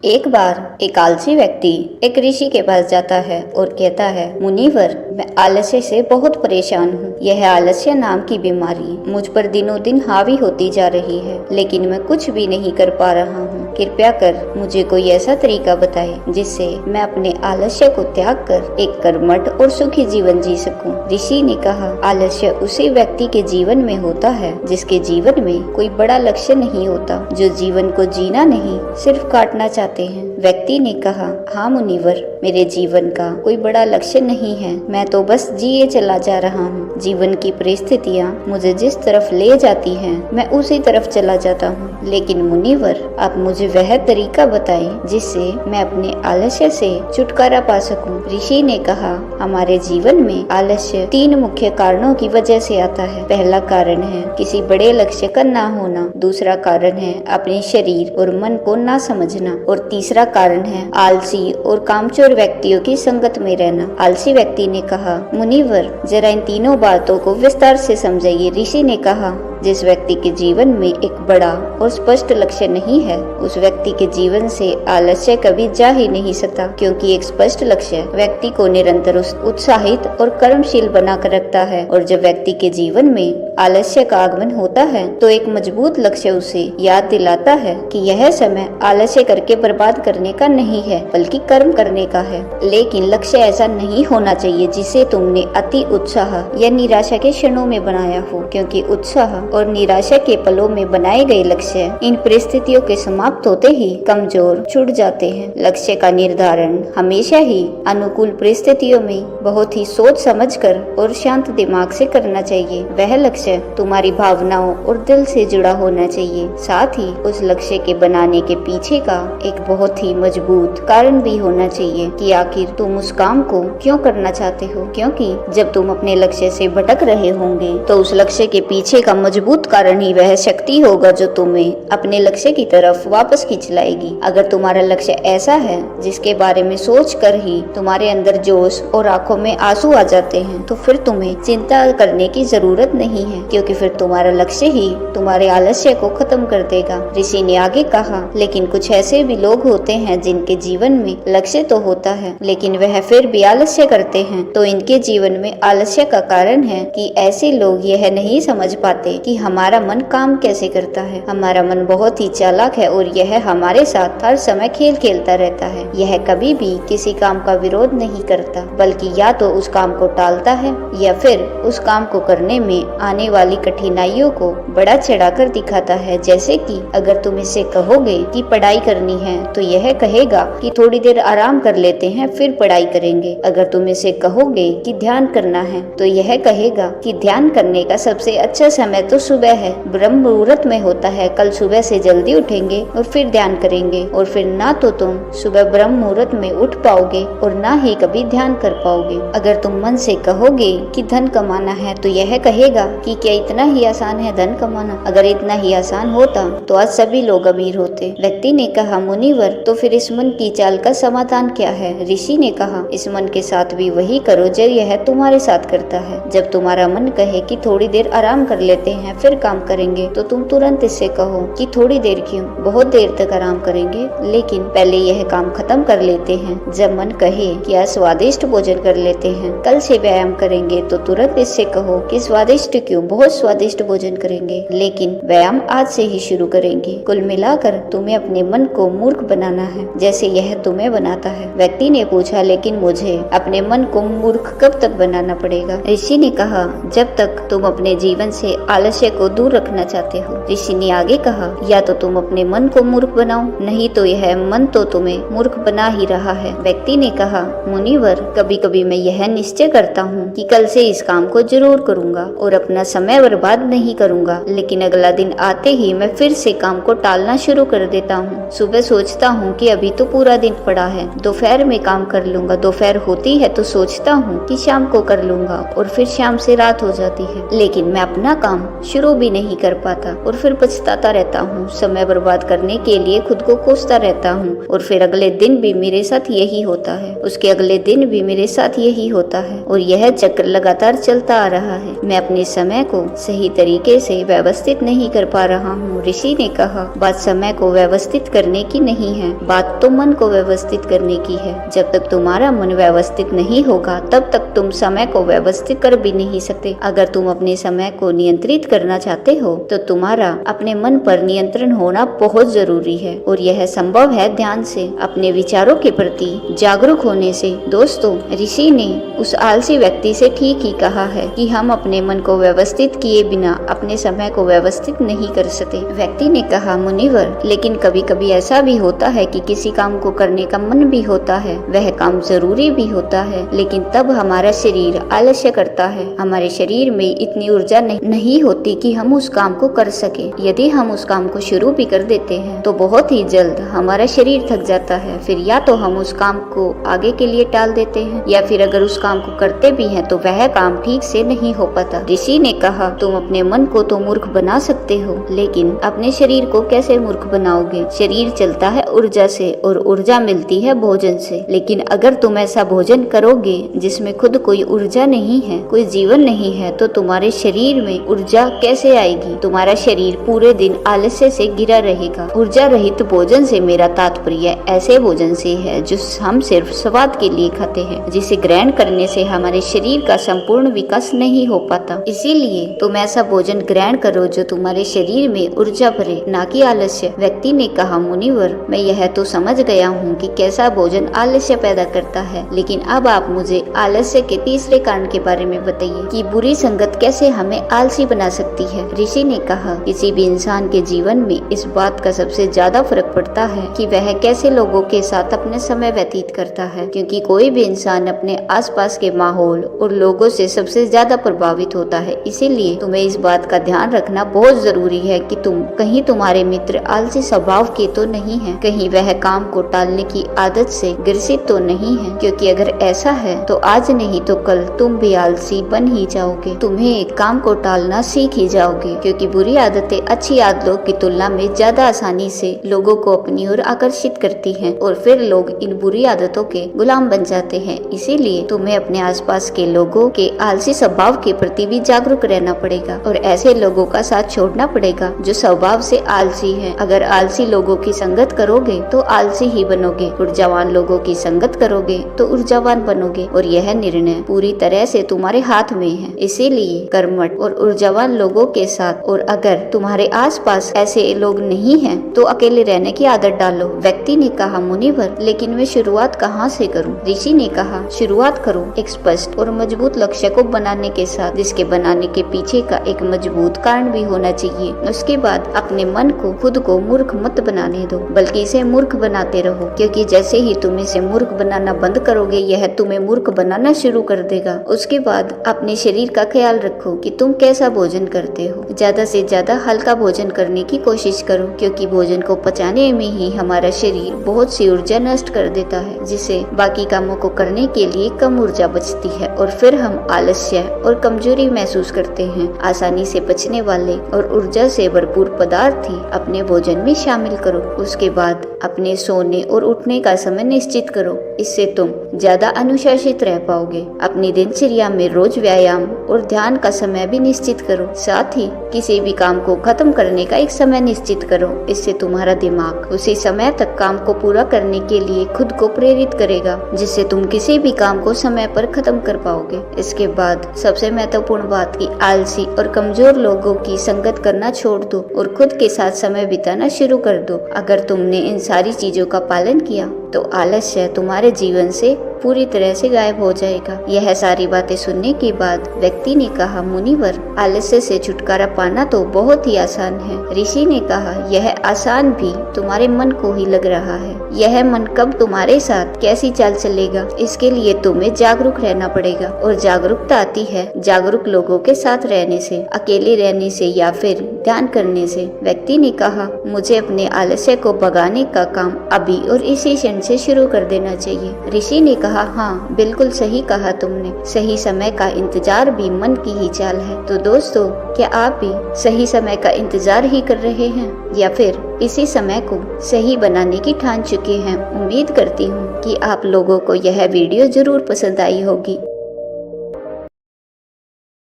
एक बार एक आलसी व्यक्ति एक ऋषि के पास जाता है और कहता है, मुनिवर, मैं आलस्य से बहुत परेशान हूँ। यह आलस्य नाम की बीमारी मुझ पर दिनों दिन हावी होती जा रही है, लेकिन मैं कुछ भी नहीं कर पा रहा हूँ। कृपया कर मुझे कोई ऐसा तरीका बताए जिससे मैं अपने आलस्य को त्याग कर एक कर्मठ और सुखी जीवन जी सकूं। ऋषि ने कहा, आलस्य उसी व्यक्ति के जीवन में होता है जिसके जीवन में कोई बड़ा लक्ष्य नहीं होता, जो जीवन को जीना नहीं सिर्फ काटना चाहते हैं। व्यक्ति ने कहा, हाँ मुनिवर, मेरे जीवन का कोई बड़ा लक्ष्य नहीं है, मैं तो बस जिए चला जा रहा हूँ। जीवन की परिस्थितियाँ मुझे जिस तरफ ले जाती हैं, मैं उसी तरफ चला जाता हूँ। लेकिन मुनिवर, आप मुझे वह तरीका बताएं जिससे मैं अपने आलस्य से छुटकारा पा सकूं। ऋषि ने कहा, हमारे जीवन में आलस्य 3 मुख्य कारणों की वजह से आता है। पहला कारण है किसी बड़े लक्ष्य का ना होना, दूसरा कारण है अपने शरीर और मन को ना समझना, और तीसरा कारण है आलसी और कामचोर व्यक्तियों की संगत में रहना। आलसी व्यक्ति ने कहा, मुनिवर, जरा इन तीनों बातों को विस्तार से समझाइए। ऋषि ने कहा, जिस व्यक्ति के जीवन में एक बड़ा और स्पष्ट लक्ष्य नहीं है, उस व्यक्ति के जीवन से आलस्य कभी जा ही नहीं सकता, क्योंकि एक स्पष्ट लक्ष्य व्यक्ति को निरंतर उत्साहित और कर्मशील बनाकर रखता है। और जब व्यक्ति के जीवन में आलस्य का आगमन होता है तो एक मजबूत लक्ष्य उसे याद दिलाता है कि यह समय आलस्य करके बर्बाद करने का नहीं है, बल्कि कर्म करने का है। लेकिन लक्ष्य ऐसा नहीं होना चाहिए जिसे तुमने अति उत्साह या निराशा के क्षणों में बनाया हो, क्योंकि उत्साह और निराशा के पलों में बनाए गए लक्ष्य इन परिस्थितियों के समाप्त होते ही कमजोर छूट जाते हैं। लक्ष्य का निर्धारण हमेशा ही अनुकूल परिस्थितियों में बहुत ही सोच समझकर और शांत दिमाग से करना चाहिए। वह लक्ष्य तुम्हारी भावनाओं और दिल से जुड़ा होना चाहिए। साथ ही उस लक्ष्य के बनाने के पीछे का एक बहुत ही मजबूत कारण भी होना चाहिए कि आखिर तुम उस काम को क्यों करना चाहते हो, क्योंकि जब तुम अपने लक्ष्य से भटक रहे होंगे तो उस लक्ष्य के पीछे का मजबूत कारण ही वह शक्ति होगा जो तुम्हें अपने लक्ष्य की तरफ वापस खींच लाएगी। अगर तुम्हारा लक्ष्य ऐसा है जिसके बारे में सोच कर ही तुम्हारे अंदर जोश और आंखों में आंसू आ जाते हैं, तो फिर तुम्हें चिंता करने की जरूरत नहीं है, क्योंकि फिर तुम्हारा लक्ष्य ही तुम्हारे आलस्य को खत्म कर देगा। ऋषि ने आगे कहा, लेकिन कुछ ऐसे भी लोग होते हैं जिनके जीवन में लक्ष्य तो होता है लेकिन वह फिर भी आलस्य करते हैं। तो इनके जीवन में आलस्य का कारण है कि ऐसे लोग यह नहीं समझ पाते कि हमारा मन काम कैसे करता है। हमारा मन बहुत ही चालाक है और यह हमारे साथ हर समय खेल खेलता रहता है। यह कभी भी किसी काम का विरोध नहीं करता, बल्कि या तो उस काम को टालता है या फिर उस काम को करने में आने वाली कठिनाइयों को बड़ा चढ़ाकर दिखाता है। जैसे कि अगर तुम इसे कहोगे कि पढ़ाई करनी है तो यह कहेगा कि थोड़ी देर आराम कर लेते हैं फिर पढ़ाई करेंगे। अगर तुम इसे कहोगे कि ध्यान करना है तो यह कहेगा कि ध्यान करने का सबसे अच्छा समय तो सुबह है, ब्रह्म मुहूर्त में होता है, कल सुबह से जल्दी उठेंगे और फिर ध्यान करेंगे। और फिर ना तो तुम सुबह ब्रह्म मुहूर्त में उठ पाओगे और ना ही कभी ध्यान कर पाओगे। अगर तुम मन से कहोगे कि धन कमाना है तो यह कहेगा कि क्या इतना ही आसान है धन कमाना? अगर इतना ही आसान होता तो आज सभी लोग अमीर होते। व्यक्ति ने कहा, मुनिवर, तो फिर इस मन की चाल का समाधान क्या है? ऋषि ने कहा, इस मन के साथ भी वही करो जो यह तुम्हारे साथ करता है। जब तुम्हारा मन कहे कि थोड़ी देर आराम कर लेते हैं फिर काम करेंगे, तो तुम तुरंत इससे कहो कि थोड़ी देर क्यों, बहुत देर तक आराम करेंगे, लेकिन पहले यह काम खत्म कर लेते हैं। जब मन कहे कि आज स्वादिष्ट भोजन कर लेते हैं, कल से व्यायाम करेंगे, तो तुरंत इससे कहो कि स्वादिष्ट क्यों, बहुत स्वादिष्ट भोजन करेंगे, लेकिन व्यायाम आज से ही शुरू करेंगे। कुल मिलाकर तुम्हें अपने मन को मूर्ख बनाना है जैसे यह तुम्हें बनाता है। व्यक्ति ने पूछा, लेकिन मुझे अपने मन को मूर्ख कब तक बनाना पड़ेगा? ऋषि ने कहा, जब तक तुम अपने जीवन से आलस्य को दूर रखना चाहते हो। ऋषि ने आगे कहा, या तो तुम अपने मन को मूर्ख बनाओ, नहीं तो यह मन तो तुम्हें मूर्ख बना ही रहा है। व्यक्ति ने कहा, मुनिवर, कभी कभी मैं यह निश्चय करता हूँ कि कल से इस काम को जरूर करूँगा और अपना समय बर्बाद नहीं करूँगा, लेकिन अगला दिन आते ही मैं फिर से काम को टालना शुरू कर देता हूँ। सुबह सोचता हूँ कि अभी तो पूरा दिन पड़ा है, दोपहर में काम कर लूंगा, दोपहर होती है तो सोचता हूँ कि शाम को कर लूंगा और फिर शाम से रात हो जाती है, लेकिन मैं अपना काम शुरू भी नहीं कर पाता और फिर पछताता रहता हूँ। समय बर्बाद करने के लिए खुद को कोसता रहता हूँ और फिर अगले दिन भी मेरे साथ यही होता है, उसके अगले दिन भी मेरे साथ यही होता है और यह चक्र लगातार चलता आ रहा है। मैं अपने समय को सही तरीके से व्यवस्थित नहीं कर पा रहा हूँ। ऋषि ने कहा, बात समय को व्यवस्थित करने की नहीं है, बात तो मन को व्यवस्थित करने की है। जब तक तुम्हारा मन व्यवस्थित नहीं होगा तब तक तुम समय को व्यवस्थित कर भी नहीं सकते। अगर तुम अपने समय को नियंत्रित करना चाहते हो तो तुम्हारा अपने मन पर नियंत्रण होना बहुत जरूरी है और यह संभव है ध्यान से, अपने विचारों के प्रति जागरूक होने से। दोस्तों, ऋषि ने उस आलसी व्यक्ति से ठीक ही कहा है कि हम अपने मन को व्यवस्थित किए बिना अपने समय को व्यवस्थित नहीं कर सकते। व्यक्ति ने कहा, मुनिवर, लेकिन कभी कभी ऐसा भी होता है कि किसी काम को करने का मन भी होता है, वह काम जरूरी भी होता है, लेकिन तब हमारा शरीर आलस्य करता है। हमारे शरीर में इतनी ऊर्जा नहीं होती कि हम उस काम को कर सके। यदि हम उस काम को शुरू भी कर देते हैं तो बहुत ही जल्द हमारा शरीर थक जाता है। फिर या तो हम उस काम को आगे के लिए टाल देते हैं या फिर अगर उस काम को करते भी हैं तो वह काम ठीक से नहीं हो पाता। ऋषि ने कहा, तुम अपने मन को तो मूर्ख बना सकते हो, लेकिन अपने शरीर को कैसे मूर्ख बनाओगे? शरीर चलता है ऊर्जा से और ऊर्जा मिलती है भोजन से। लेकिन अगर तुम ऐसा भोजन करोगे जिसमें खुद कोई ऊर्जा नहीं है, कोई जीवन नहीं है, तो तुम्हारे शरीर में ऊर्जा कैसे आएगी? तुम्हारा शरीर पूरे दिन आलस्य से घिरा रहेगा। ऊर्जा रहित भोजन से मेरा तात्पर्य ऐसे भोजन से है जो हम सिर्फ स्वाद के लिए खाते हैं, जिसे ग्रहण करने से हमारे शरीर का संपूर्ण विकास नहीं हो पाता। इसीलिए तुम ऐसा भोजन ग्रहण करो जो तुम्हारे शरीर में ऊर्जा भरे, ना कि आलस्य। व्यक्ति ने कहा, मुनिवर, मैं यह तो समझ गया हूँ कि कैसा भोजन आलस्य पैदा करता है, लेकिन अब आप मुझे आलस्य के तीसरे कारण के बारे में बताइए कि बुरी संगत कैसे हमें आलसी बना सकती है। ऋषि ने कहा, किसी भी इंसान के जीवन में इस बात का सबसे ज्यादा फर्क पड़ता है कि वह कैसे लोगों के साथ अपने समय व्यतीत करता है, क्योंकि कोई भी इंसान अपने आसपास के माहौल और लोगों से सबसे ज्यादा प्रभावित होता है। इसीलिए तुम्हें इस बात का ध्यान रखना बहुत जरूरी है कि कहीं तुम्हारे मित्र आलसी स्वभाव के तो नहीं है, कहीं वह काम को टालने की आदत से ग्रसित तो नहीं है, क्योंकि अगर ऐसा है तो आज नहीं तो कल तुम भी आलसी बन ही जाओगे। तुम्हें एक काम को टालना सीख ही जाओगे, क्योंकि बुरी आदतें अच्छी आदतों की तुलना में ज्यादा आसानी से लोगों को अपनी ओर आकर्षित करती हैं और फिर लोग इन बुरी आदतों के गुलाम बन जाते हैं। इसीलिए तुम्हें अपने आसपास के लोगों के आलसी स्वभाव के प्रति भी जागरूक रहना पड़ेगा और ऐसे लोगों का साथ छोड़ना पड़ेगा जो स्वभाव से आलसी हैं। अगर आलसी लोगों की संगत करोगे तो आलसी ही बनोगे, ऊर्जावान लोगों की संगत करोगे तो ऊर्जावान बनोगे और यह निर्णय पूरी तरह से तुम्हारे हाथ में है। इसीलिए कर्मठ और ऊर्जावान लोगों के साथ, और अगर तुम्हारे आसपास ऐसे लोग नहीं हैं तो अकेले रहने की आदत डालो। व्यक्ति ने कहा, मुनिवर, लेकिन मैं शुरुआत कहाँ से करूँ? ऋषि ने कहा, शुरुआत करो एक स्पष्ट और मजबूत लक्ष्य को बनाने के साथ, जिसके बनाने के पीछे का एक मजबूत कारण भी होना चाहिए। उसके बाद अपने मन को खुद को मूर्ख मत बनाने दो, बल्कि इसे मूर्ख बनाते रहो, क्योंकि जैसे ही तुम इसे मूर्ख बनाना बंद करोगे यह तुम्हें मूर्ख बनाना शुरू कर देगा। उसके बाद अपने शरीर का ख्याल रखो कि तुम कैसा भोजन करते हो। ज्यादा से ज्यादा हल्का भोजन करने की कोशिश करो, क्योंकि भोजन को पचाने में ही हमारा शरीर बहुत सी ऊर्जा नष्ट कर देता है, जिसे बाकी कामों को करने के लिए कम ऊर्जा बचती है और फिर हम आलस्य और कमजोरी महसूस करते हैं। आसानी से पचने वाले और ऊर्जा से भरपूर पदार्थ ही अपने भोजन में शामिल करो। उसके बाद अपने सोने और उठने का समय निश्चित करो, इससे तुम ज्यादा अनुशासित रह पाओगे। अपनी दिनचर्या में रोज व्यायाम और ध्यान का समय भी निश्चित करो। साथ ही किसी भी काम को खत्म करने का एक समय निश्चित करो, इससे तुम्हारा दिमाग उसी समय तक काम को पूरा करने के लिए खुद को प्रेरित करेगा, जिससे तुम किसी भी काम को समय पर खत्म कर पाओगे। इसके बाद सबसे महत्वपूर्ण बात की आलसी और कमजोर लोगों की संगत करना छोड़ दो और खुद के साथ समय बिताना शुरू कर दो। अगर तुमने इन सारी चीजों का पालन किया तो आलस्य तुम्हारे जीवन से पूरी तरह से गायब हो जाएगा। यह सारी बातें सुनने के बाद व्यक्ति ने कहा, मुनिवर, आलस्य से छुटकारा पाना तो बहुत ही आसान है। ऋषि ने कहा, यह आसान भी तुम्हारे मन को ही लग रहा है। यह मन कब तुम्हारे साथ कैसी चाल चलेगा, इसके लिए तुम्हें जागरूक रहना पड़ेगा। और जागरूकता आती है जागरूक लोगों के साथ रहने से, अकेले रहने से या फिर ध्यान करने से। व्यक्ति ने कहा, मुझे अपने आलस्य को भगाने का काम अभी और इसी क्षण से शुरू कर देना चाहिए। ऋषि ने कहा, हाँ बिल्कुल सही कहा तुमने, सही समय का इंतजार भी मन की ही चाल है। तो दोस्तों, क्या आप भी सही समय का इंतजार ही कर रहे हैं या फिर इसी समय को सही बनाने की ठान चुके हैं? उम्मीद करती हूँ कि आप लोगों को यह वीडियो जरूर पसंद आई होगी।